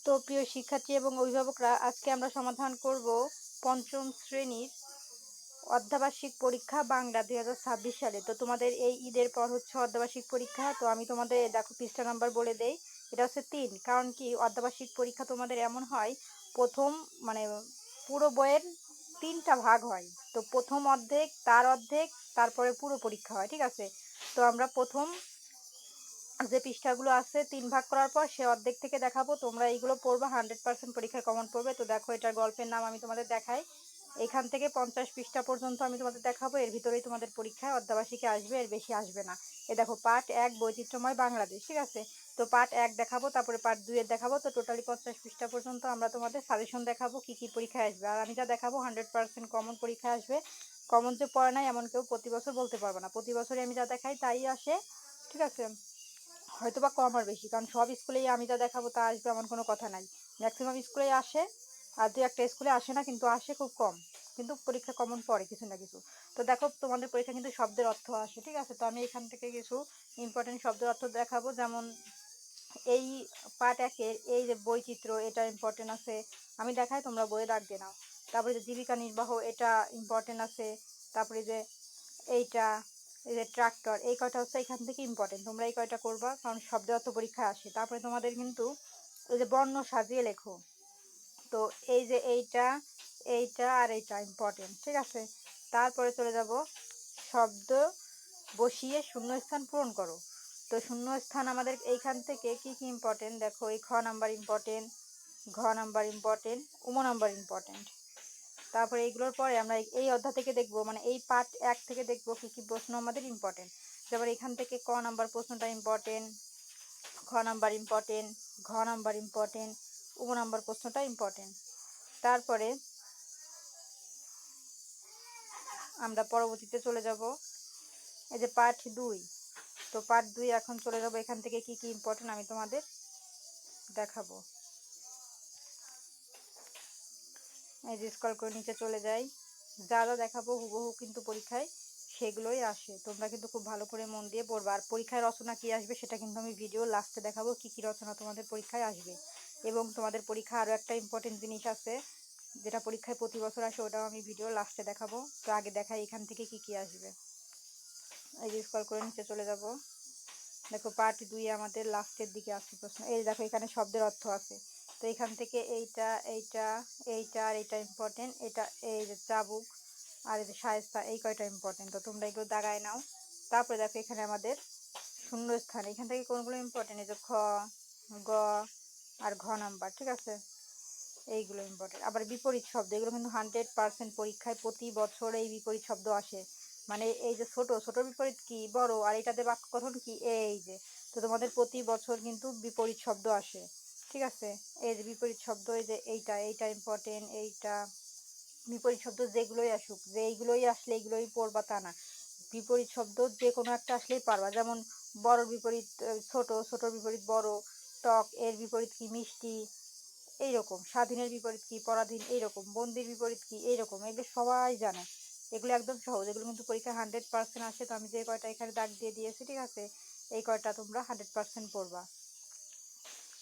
তো প্রিয় শিক্ষার্থী এবং অভিভাবকরা, আজকে আমরা সমাধান করব পঞ্চম শ্রেণীর অর্ধবার্ষিক পরীক্ষা বাংলা 2026 সালে। তো তোমাদের এই ঈদের পর হচ্ছে অর্ধবার্ষিক পরীক্ষা। তো আমি তোমাদের দেখো পৃষ্ঠা নাম্বার বলে দেই। এটা হচ্ছে 3। কারণ কি, অর্ধবার্ষিক পরীক্ষা তোমাদের এমন হয়, প্রথম মানে পুরো বইয়ের 3টা ভাগ হয়। তো প্রথম অর্ধেক, তার অর্ধেক, তারপরে পুরো পরীক্ষা হয়, ঠিক আছে। তো আমরা প্রথম যে পৃষ্ঠাগুলো আছে 3 ভাগ করার পর সে অর্ধেক থেকে দেখাবো, তোমরা এইগুলো পড়বা, 100% পরীক্ষায় কমন পড়বে। তো দেখো, এটার গল্পের নাম আমি তোমাদের দেখাই। এখান থেকে 50 পৃষ্ঠা পর্যন্ত আমি তোমাদের দেখাবো, এর ভিতরেই তোমাদের পরীক্ষায় অর্ধবার্ষিকী আসবে, এর বেশি আসবে না। এ দেখো, পার্ট 1 বৈচিত্র্যময় বাংলাদেশ, ঠিক আছে। তো পার্ট 1 দেখাবো, তারপরে পার্ট 2 এর দেখাবো। তো টোটালি 50 পৃষ্ঠা পর্যন্ত আমরা তোমাদের সাজেশন দেখাবো কি কি পরীক্ষায় আসবে। আর আমি যা দেখাবো 100% কমন পরীক্ষায় আসবে। কমন যে পড়ে নাই এমন কেউ প্রতি বছর বলতে পারবে না। প্রতি বছরই আমি যা দেখাই তাই আসে, ঠিক আছে। হয়তোবা কম আর বেশি, কারণ সব স্কুলেই আমি যা দেখাবো তা আসবে এমন কোনো কথা নাই। ম্যাক্সিমাম স্কুলেই আসে, আর দু একটা স্কুলে আসে না, কিন্তু আসে খুব কম। কিন্তু পরীক্ষা কমন পড়ে কিছু না কিছু। তো দেখো, তোমাদের পরীক্ষা কিন্তু শব্দের অর্থ আসে, ঠিক আছে। তো আমি এখান থেকে কিছু ইম্পর্টেন্ট শব্দের অর্থ দেখাবো। যেমন এই পার্ট 1-এর এই যে বৈচিত্র্য, এটা ইম্পর্টেন্ট আছে, আমি দেখাই, তোমরা বইয়ে দাগ দিয়ে নাও। তারপরে যে জীবিকা নির্বাহ, এটা ইম্পর্টেন্ট আছে। তারপরে যে এইটা, এই যে ট্রাক্টর, এই কয়টা হচ্ছে এখান থেকে ইম্পর্টেন্ট, তোমরা এই কয়টা করবা, কারণ শব্দের অর্থ পরীক্ষায় আসে। তারপরে তোমাদের কিন্তু এই যে বর্ণ সাজিয়ে লেখো। তো এই যে এইটা, এইটা আর এইটা ইম্পর্টেন্ট, ঠিক আছে। তারপরে চলে যাব, শব্দ বসিয়ে শূন্যস্থান পূরণ করো। তো শূন্যস্থান আমাদের এইখান থেকে কি কি ইম্পর্টেন্ট দেখো, এই খ নাম্বার ইম্পর্টেন্ট, ঘ নাম্বার ইম্পর্টেন্ট, উম নাম্বার ইম্পর্টেন্ট। তারপরে এইগুলোর পরে আমরা এই অধ্যায় থেকে দেখব, মানে এই পার্ট 1 থেকে দেখব কি কি প্রশ্ন আমাদের ইম্পর্টেন্ট। যেমন এখান থেকে ক নাম্বার প্রশ্নটা ইম্পর্টেন্ট, খ নাম্বার ইম্পর্টেন্ট, ঘ নাম্বার ইম্পর্টেন্ট, উম নাম্বার প্রশ্নটা ইম্পর্টেন্ট। তারপরে আমরা পরবর্তীতে চলে যাব এই যে পার্ট 2। তো পার্ট 2 এখন চলে যাব, এখান থেকে কি কি ইম্পর্টেন্ট আমি তোমাদের দেখাবো। এই যে স্ক্রল করে নিচে চলে যাই, যা যা দেখাবো হুবহু কিন্তু পরীক্ষায় সেগুলোই আসে। তোমরা কিন্তু খুব ভালো করে মন দিয়ে পড়বা। আর পরীক্ষায় রচনা কি আসবে সেটা কিন্তু আমি ভিডিও লাস্টে দেখাবো, কি কি রচনা তোমাদের পরীক্ষায় আসবে। এবং তোমাদের পরীক্ষা আরও একটা ইম্পর্টেন্ট জিনিস আছে, যেটা পরীক্ষায় প্রতি বছর আসে, ওটাও আমি ভিডিও লাস্টে দেখাবো। তো আগে দেখাই এখান থেকে কি কি আসবে। এই যে স্ক্রল করে নিচে চলে যাব, দেখো পার্ট 2 আমাদের লাস্টের দিকে আসছে প্রশ্ন। এই দেখো, এখানে শব্দের অর্থ আছে। তো এখান থেকে এইটা, এইটা, এইটা আর এইটা ইম্পর্টেন্ট। এটা এই যে চাবুক আর এই যে শায়েস্তা, এই কয়টা ইম্পর্টেন্ট। তো তোমরা এগুলো দাগায় নাও। তারপরে দেখো এখানে আমাদের শূন্যস্থান, এখান থেকে কোনগুলো ইম্পর্টেন্ট, এই যে খ, গ আর ঘ নাম্বার, ঠিক আছে। এইগুলো ইম্পর্টেন্ট। আবার বিপরীত শব্দ, এগুলো কিন্তু 100% পরীক্ষায় প্রতি বছর এই বিপরীত শব্দ আসে। মানে এই যে ছোট ছোট বিপরীত কি বড়, আর এটাতে বাক্য গঠন কি, এই যে। তো তোমাদের প্রতি বছর কিন্তু বিপরীত শব্দ আসে, ঠিক আছে। এই যে বিপরীত শব্দ, এই যে এইটা, এইটা ইম্পর্টেন্ট, এইটা। বিপরীত শব্দ যেগুলোই আসুক, যে এইগুলোই আসলে এইগুলোই পড়বা তা না। বিপরীত শব্দ যে কোনো একটা আসলেই পারবা। যেমন বড় বিপরীত ছোট, ছোটর বিপরীত বড়, টক এর বিপরীত কি মিষ্টি, এইরকম। স্বাধীনের বিপরীত কি পরাধীন, এইরকম। বন্দির বিপরীত কি, এইরকম। এগুলো সবাই জানে, এগুলো একদম সহজ। এগুলো কিন্তু পরীক্ষা 100% আসে। তো আমি যে কয়টা এখানে দাগ দিয়ে দিয়েছি, ঠিক আছে, এই কয়টা তোমরা 100% পড়বা।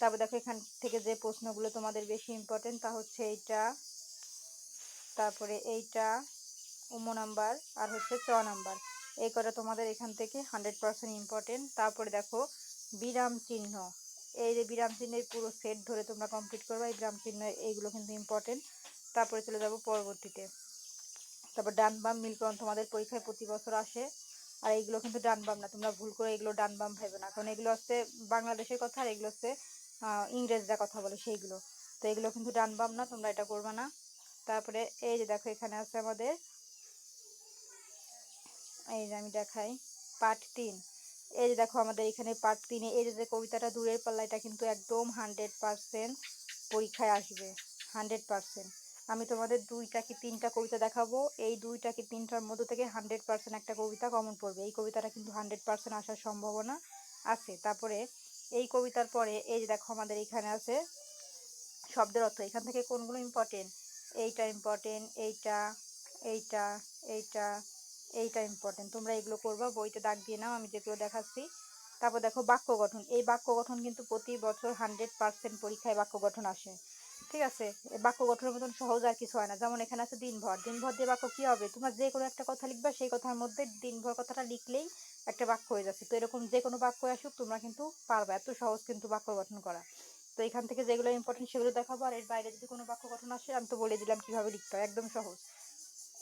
তারপর দেখো, এখান থেকে যে প্রশ্নগুলো তোমাদের বেশি ইম্পর্টেন্ট তা হচ্ছে এইটা, তারপরে এইটা, উম নাম্বার আর হচ্ছে চ নাম্বার। এই কয়টা তোমাদের এখান থেকে 100% ইম্পর্টেন্ট। তারপরে দেখো বিরাম চিহ্ন, এই যে বিরাম চিহ্নের পুরো সেট ধরে তোমরা কমপ্লিট করবে। এই বিরাম চিহ্ন এইগুলো কিন্তু ইম্পর্টেন্ট। তারপরে চলে যাব পরবর্তীতে। তারপর ডান বাম মিলকরণ তোমাদের পরীক্ষায় প্রতি বছর আসে। আর এইগুলো কিন্তু ডান বাম না, তোমরা ভুল করে এগুলো ডান বাম ভেবে না, কারণ এগুলো হচ্ছে বাংলাদেশের কথা, আর এগুলো হচ্ছে ইংরেজরা কথা বলে সেইগুলো। তো এগুলো কিন্তু ডান বাম না, তোমরা এটা করবে না। তারপরে এই যে দেখো, এখানে আছে আমাদের, এই যে আমি দেখাই পার্ট 3। এই যে দেখো আমাদের এখানে পার্ট 3-এ এই যে কবিতাটা দূরের পাল্লা, এটা কিন্তু একদম 100% পরীক্ষায় আসবে, 100%। আমি তোমাদের 2টা কি 3টা কবিতা দেখাবো, এই 2টা কি 3টার মধ্যে থেকে 100% একটা কবিতা কমন পড়বে। এই কবিতাটা কিন্তু 100% আসার সম্ভাবনা আছে। তারপরে এই কবিতার পরে এই যে দেখো আমাদের এখানে আছে শব্দের অর্থ। এখান থেকে কোনগুলো ইম্পর্টেন্ট, এইটা ইম্পর্টেন্ট, এইটা, এইটা, এইটা, এইটা ইম্পর্টেন্ট। তোমরা এগুলো করবা, বইতে দাগ দিয়ে নাও আমি যেগুলো দেখাচ্ছি। তারপর দেখো বাক্য গঠন। এই বাক্য গঠন কিন্তু প্রতি বছর 100% পরীক্ষায় বাক্য গঠন আসে, ঠিক আছে। এই বাক্য গঠনের মতন সহজ আর কিছু হয় না। যেমন এখানে আছে দিনভর, দিনভর দিয়ে বাক্য কি হবে? তোমরা যে কোনো একটা কথা লিখবা, সেই কথার মধ্যে দিনভর কথাটা লিখলেই একটা বাক্য হয়ে যাচ্ছে। তো এরকম যে কোনো বাক্য আসুক তোমরা কিন্তু পারবে, এত সহজ কিন্তু বাক্য গঠন করা। তো এখান থেকে যেগুলো ইম্পর্টেন্ট সেগুলো দেখাবো, আর এর বাইরে যদি কোনো বাক্য গঠন আসে আমি তো বলে দিলাম কিভাবে লিখতে হয়, একদম সহজ।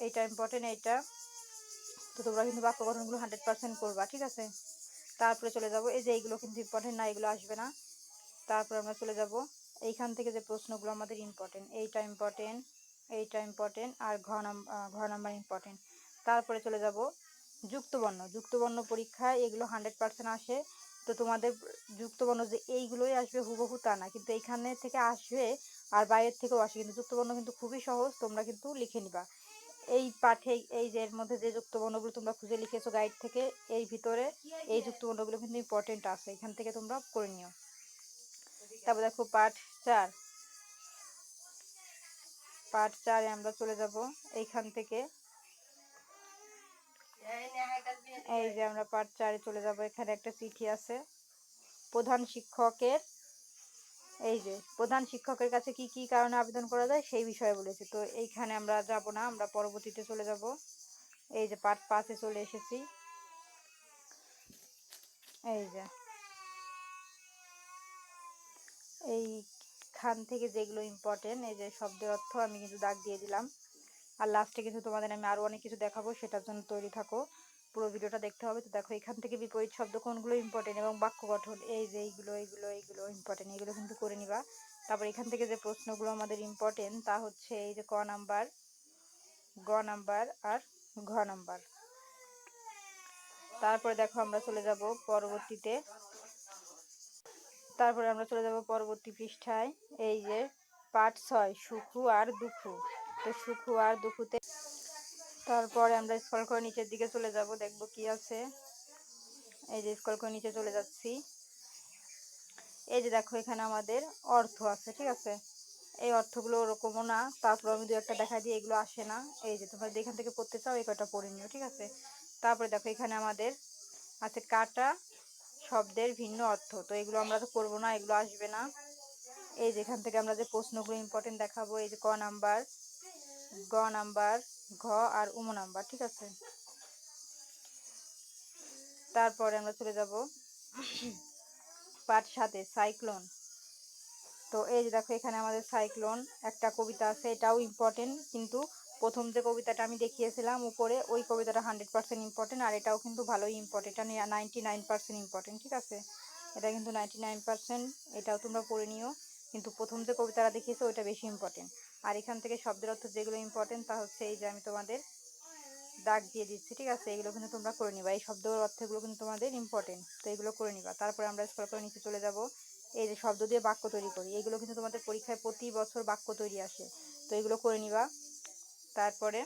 এইটা ইম্পর্টেন্ট, এইটা। তো তোমরা কিন্তু বাক্য গঠনগুলো 100% করবা, ঠিক আছে। তারপরে চলে যাব, এই যে এইগুলো কিন্তু ইম্পর্টেন্ট না, এগুলো আসবে না। তারপর আমরা চলে যাব এইখান থেকে যে প্রশ্নগুলো আমাদের ইম্পর্টেন্ট, এইটা ইম্পর্টেন্ট, এইটা ইম্পর্টেন্ট, আর ঘ নাম্বার ইম্পর্টেন্ট। তারপরে চলে যাব যুক্তবর্ণ। যুক্তবর্ণ পরীক্ষায় এগুলো 100% আসে। তো তোমাদের যুক্তবর্ণ যে এইগুলোই আসবে হুবহু তা না, কিন্তু এইখানে থেকে আসবে আর বাইরের থেকেও আসে। কিন্তু যুক্তবর্ণ কিন্তু খুবই সহজ, তোমরা কিন্তু লিখে নিবা। এই পাঠে এই যে এর মধ্যে যে যুক্তবর্ণগুলো তোমরা খুঁজে লিখেছো গাইড থেকে, এই ভিতরে এই যুক্তবর্ণগুলো কিন্তু ইম্পর্টেন্ট আছে, এখান থেকে তোমরা করে নিও। তারপর দেখো পাঠ 4। পাঠ 4-এ আমরা চলে যাব এইখান থেকে, এই যে আমরা পাঠ 4-এ চলে যাব। এখানে একটা চিঠি আছে প্রধান শিক্ষকের, এই যে প্রধান শিক্ষকের কাছে কি কি কারণে আবেদন করা যায় সেই বিষয়ে বলেছে। তো এইখানে আমরা যাব না, আমরা পরবর্তীতে চলে যাব। এই যে পাঠ 5-এ চলে এসেছি। এই যে এইখান থেকে যেগুলো ইম্পর্টেন্ট, এই যে শব্দের অর্থ আমি কিন্তু দাগ দিয়ে দিলাম। আর লাস্টে কিন্তু তোমাদের আমি আরো অনেক কিছু দেখাবো, সেটার জন্য তৈরি থাকো, পুরো ভিডিওটা দেখতে হবে। তো দেখো এখান থেকে বিপরীত শব্দ কোনগুলো ইম্পর্টেন্ট এবং বাক্য গঠন, এই যে এইগুলো ইম্পর্টেন্ট, এগুলো কিন্তু করে নিবা। তারপর এখান থেকে যে প্রশ্নগুলো আমাদের ইম্পর্টেন্ট তা হচ্ছে এই যে ক নাম্বার, গ নাম্বার আর ঘ নাম্বার। তারপরে দেখো আমরা চলে যাব পরবর্তীতে, তারপরে আমরা চলে যাব পরবর্তী পৃষ্ঠায়। এই যে পাঠ 6 সুখু আর দুঃখু। তো সুখু আর দুঃখুতে তারপরে আমরা স্ক্রল করে নিচের দিকে চলে যাব, দেখব কি আছে। এই যে স্ক্রল করে নিচে চলে যাচ্ছি। এই যে দেখো এখানে আমাদের অর্থ আছে, ঠিক আছে। এই অর্থগুলো ওরকমও না, তারপর আমি 2-1টা দেখা দিই, এগুলো আসে না। এই যে তোমরা যেখান থেকে পড়তে চাও এই কয়টা পড়ে নিও, ঠিক আছে। তারপরে দেখো এখানে আমাদের আছে কাটা শব্দের ভিন্ন অর্থ। তো এগুলো আমরা তো করবো না, এগুলো আসবে না। এই যে এখান থেকে আমরা যে প্রশ্নগুলো ইম্পর্টেন্ট দেখাবো, এই যে ক নাম্বার, গ নাম্বার, ঘ আর উম নাম্বার, ঠিক আছে। তারপরে আমরা চলে যাব পাঠ 7-এ সাইক্লোন। তো এই যে দেখো এখানে আমাদের সাইক্লোন একটা কবিতা আছে, এটাও ইম্পর্টেন্ট, কিন্তু প্রথম যে কবিতাটা আমি দেখিয়েছিলাম উপরে ওই কবিতাটা 100% ইম্পর্টেন্ট, আর এটাও কিন্তু ভালোই ইম্পর্টেন্ট, এটা 99% ইম্পর্টেন্ট, ঠিক আছে। এটা কিন্তু 99%, এটাও তোমরা পড়ে নিও। কিন্তু প্রথম যে কবিতাটা দেখিয়েছে ওইটা বেশি ইম্পর্টেন্ট। আর এখান থেকে শব্দের অর্থ যেগুলো ইম্পর্টেন্ট তা হচ্ছে এই যে আমি তোমাদের দাগ দিয়ে দিচ্ছি, ঠিক আছে। এগুলো কিন্তু তোমরা করে নিবা, এই শব্দের অর্থগুলো কিন্তু তোমাদের ইম্পর্টেন্ট, তো এগুলো করে নিবা। তারপরে আমরা স্ক্রল করে নিচে চলে যাব। এই যে শব্দ দিয়ে বাক্য তৈরি করি, এগুলো কিন্তু তোমাদের পরীক্ষায় প্রতি বছর বাক্য তৈরি আসে, তো এগুলো করে নিবা। তারপরে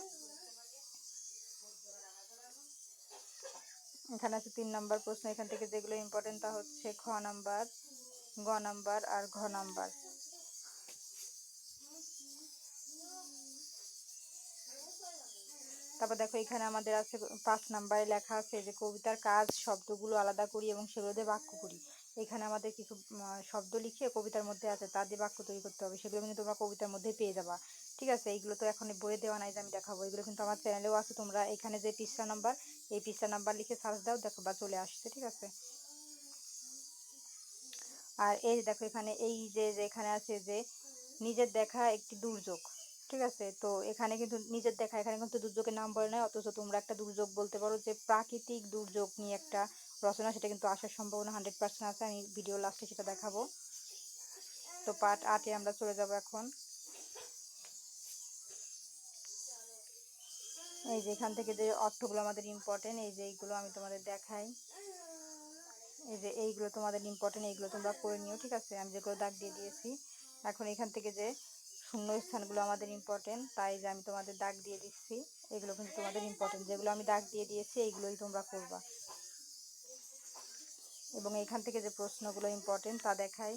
এখানে আছে 3 নাম্বার প্রশ্ন, এখান থেকে যেগুলো ইম্পর্টেন্ট তা হচ্ছে খ নাম্বার, গ নাম্বার আর ঘ নাম্বার। তারপর দেখো এখানে আমাদের আছে 5 নাম্বারে লেখা আছে যে কবিতার কাজ শব্দগুলো আলাদা করি এবং সেগুলো দিয়ে বাক্য করি। এখানে আমাদের কিছু শব্দ লিখে কবিতার মধ্যে আছে, তা দিয়ে বাক্য তৈরি করতে হবে, সেগুলো কিন্তু তোমরা কবিতার মধ্যে পেয়ে যাবা, ঠিক আছে। এইগুলো তো এখন বইয়ে দেওয়া নাই যে আমি দেখাবো, এগুলো কিন্তু আমার চ্যানেলেও আছে। তোমরা এখানে যে পৃষ্ঠা নাম্বার, এই পৃষ্ঠা নাম্বার লিখে সার্চ দাও, দেখো বা চলে আসছে, ঠিক আছে। আর এই দেখো এখানে এই যে এখানে আছে যে নিজের দেখা একটি দুর্যোগ, ঠিক আছে। তো এখানে কিন্তু নিজের দেখা, এখানে কিন্তু দুর্যোগের নাম বলে নাই, অথচ তোমরা একটা দুর্যোগ বলতে পারো, যে প্রাকৃতিক দুর্যোগ নিয়ে একটা রচনা, সেটা কিন্তু আসার সম্ভাবনা 100% আছে, আমি ভিডিও লাস্টে সেটা দেখাবো। তো পাঠ 8-এ আমরা চলে যাব এখন। এই যে এখান থেকে যে অর্থগুলো আমাদের ইম্পর্টেন্ট, এই যে এইগুলো আমি তোমাদের দেখাই, এই যে এইগুলো তোমাদের ইম্পর্টেন্ট, এইগুলো তোমরা করে নিও, ঠিক আছে। আমি যেগুলো দাগ দিয়ে দিয়েছি, এখন এখান থেকে যে শূন্য স্থানগুলো আমাদের ইম্পর্টেন্ট, তাই যে আমি তোমাদের দাগ দিয়ে দিচ্ছি, এগুলো কিন্তু তোমাদের ইম্পর্টেন্ট, যেগুলো আমি দাগ দিয়ে দিয়েছি এইগুলোই তোমরা করবা। এবং এখান থেকে যে প্রশ্নগুলো ইম্পর্টেন্ট তা দেখাই,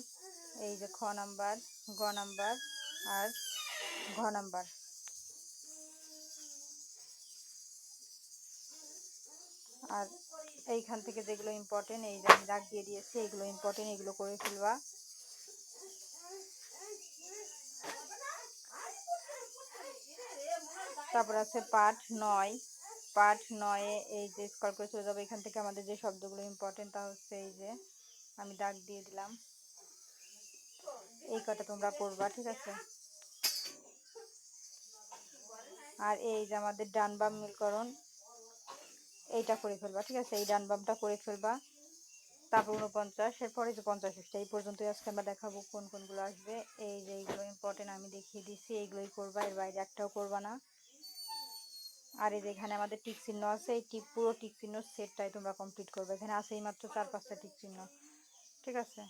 এই যে খ নাম্বার, গ নাম্বার আর ঘ নাম্বার। আর এইখান থেকে যেগুলো ইম্পর্টেন্ট, এই যে আমি দাগ দিয়ে দিয়েছি, এগুলো ইম্পর্টেন্ট, এগুলো করে ফেলবা। তারপর আছে পার্ট 9। পার্ট 9-এ এই যে স্ক্রল করে চলে যাবো, এখান থেকে আমাদের যে শব্দগুলো ইম্পর্টেন্ট তা হচ্ছে এই যে আমি দাগ দিয়ে দিলাম, এই কটা তোমরা পড়বা, ঠিক আছে। আর এই যে আমাদের ডান বাম মিলকরণ, এইটা করে ফেলবা, ঠিক আছে, এই ডান বামটা করে ফেলবা। তারপর 49, এরপরে যে 50 পৃষ্ঠা, এই পর্যন্তই আজকে আমরা দেখাবো কোন কোনগুলো আসবে। এই যে এইগুলো ইম্পর্টেন্ট আমি দেখিয়ে দিচ্ছি, এইগুলোই করবা, এর বাইরে একটাও করবা না। আর এই যে এখানে আমাদের টিক চিহ্ন আছে, এই পুরো টিক চিহ্ন সেটটাই তোমরা কমপ্লিট করবে। এখানে আছে এই মাত্র 4-5টা টিক চিহ্ন, ঠিক আছে।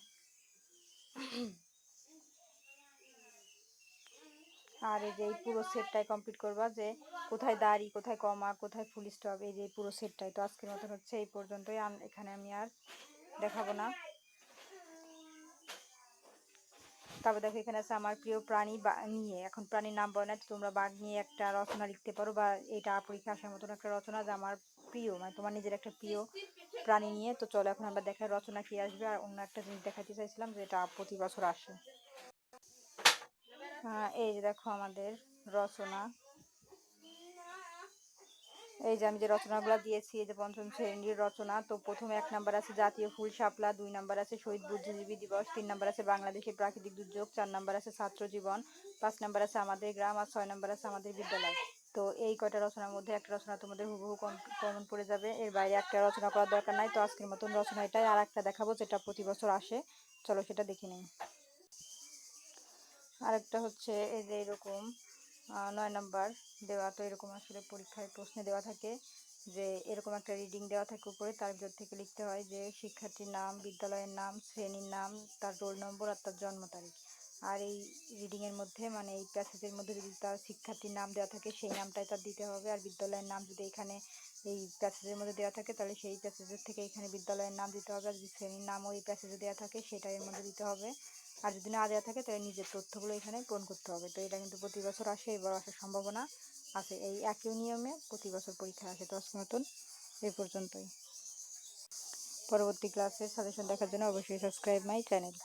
আর এই যে এই পুরো সেটটাই কমপ্লিট করবা, যে কোথায় দাড়ি, কোথায় কমা, কোথায় ফুল স্টপ, এই যে পুরো সেটটাই। তো আজকের মতন হচ্ছে এই পর্যন্তই, এখানে আমি আর দেখাবো না। তারপর দেখো এখানে আছে আমার প্রিয় প্রাণী নিয়ে, এখন প্রাণীর নাম বলে না, তোমরা বাঘ নিয়ে একটা রচনা লিখতে পারো, বা এটা পরীক্ষা আসার মতন একটা রচনা যে আমার প্রিয়, মানে তোমার নিজের একটা প্রিয় প্রাণী নিয়ে। তো চলো এখন আমরা দেখাই রচনা কি আসবে। আর অন্য একটা জিনিস দেখাতে চাইছিলাম, যে এটা প্রতি বছর আসে। এই যে দেখো আমাদের রচনা, এই যে আমি যে রচনাগুলো দিয়েছি, এই যে পঞ্চম শ্রেণীর রচনা। তো প্রথমে 1 নাম্বার আছে জাতীয় ফুল শাপলা, 2 নাম্বার আছে শহীদ বুদ্ধিজীবী দিবস, 3 নাম্বার আছে বাংলাদেশের প্রাকৃতিক দুর্যোগ, 4 নাম্বার আছে ছাত্র জীবন, 5 নাম্বার আছে আমাদের গ্রাম, আর 6 নাম্বার আছে আমাদের বিদ্যালয়। তো এই কয়টা রচনার মধ্যে একটা রচনা তোমাদের হুবহু কমন পড়ে যাবে, এর বাইরে একটা রচনা করার দরকার নাই। তো আজকের মতন রচনা এটাই। আর একটা দেখাবো যেটা প্রতি বছর আসে, চলো সেটা দেখে নিই। আরেকটা হচ্ছে এই যে এরকম 9 নাম্বার দেওয়া। তো এরকম আসলে পরীক্ষায় প্রশ্নে দেওয়া থাকে, যে এরকম একটা রিডিং দেওয়া থাকে উপরে, তার ভিতর থেকে লিখতে হয় যে শিক্ষার্থীর নাম, বিদ্যালয়ের নাম, শ্রেণীর নাম, তার রোল নম্বর আর তার জন্ম তারিখ। আর এই রিডিংয়ের মধ্যে, মানে এই প্যাসেজের মধ্যে যদি তার শিক্ষার্থীর নাম দেওয়া থাকে সেই নামটাই তার দিতে হবে, আর বিদ্যালয়ের নাম যদি এখানে এই প্যাসেজের মধ্যে দেওয়া থাকে তাহলে সেই প্যাসেজের থেকে এখানে বিদ্যালয়ের নাম দিতে হবে, আর যদি শ্রেণীর নামও এই প্যাসেজে দেওয়া থাকে সেটা এর মধ্যে দিতে হবে। আর যদি না দেওয়া থাকে তাহলে নিজের তথ্যগুলো এখানে পূরণ করতে হবে। তো এটা কিন্তু প্রতি বছর আসে, এবার আসার সম্ভাবনা আছে, এই একই নিয়মে প্রতি বছর পরীক্ষা আসে। তো আজকের মতন এই পর্যন্তই। পরবর্তী ক্লাসের সাজেশন দেখার জন্য অবশ্যই সাবস্ক্রাইব মাই চ্যানেল।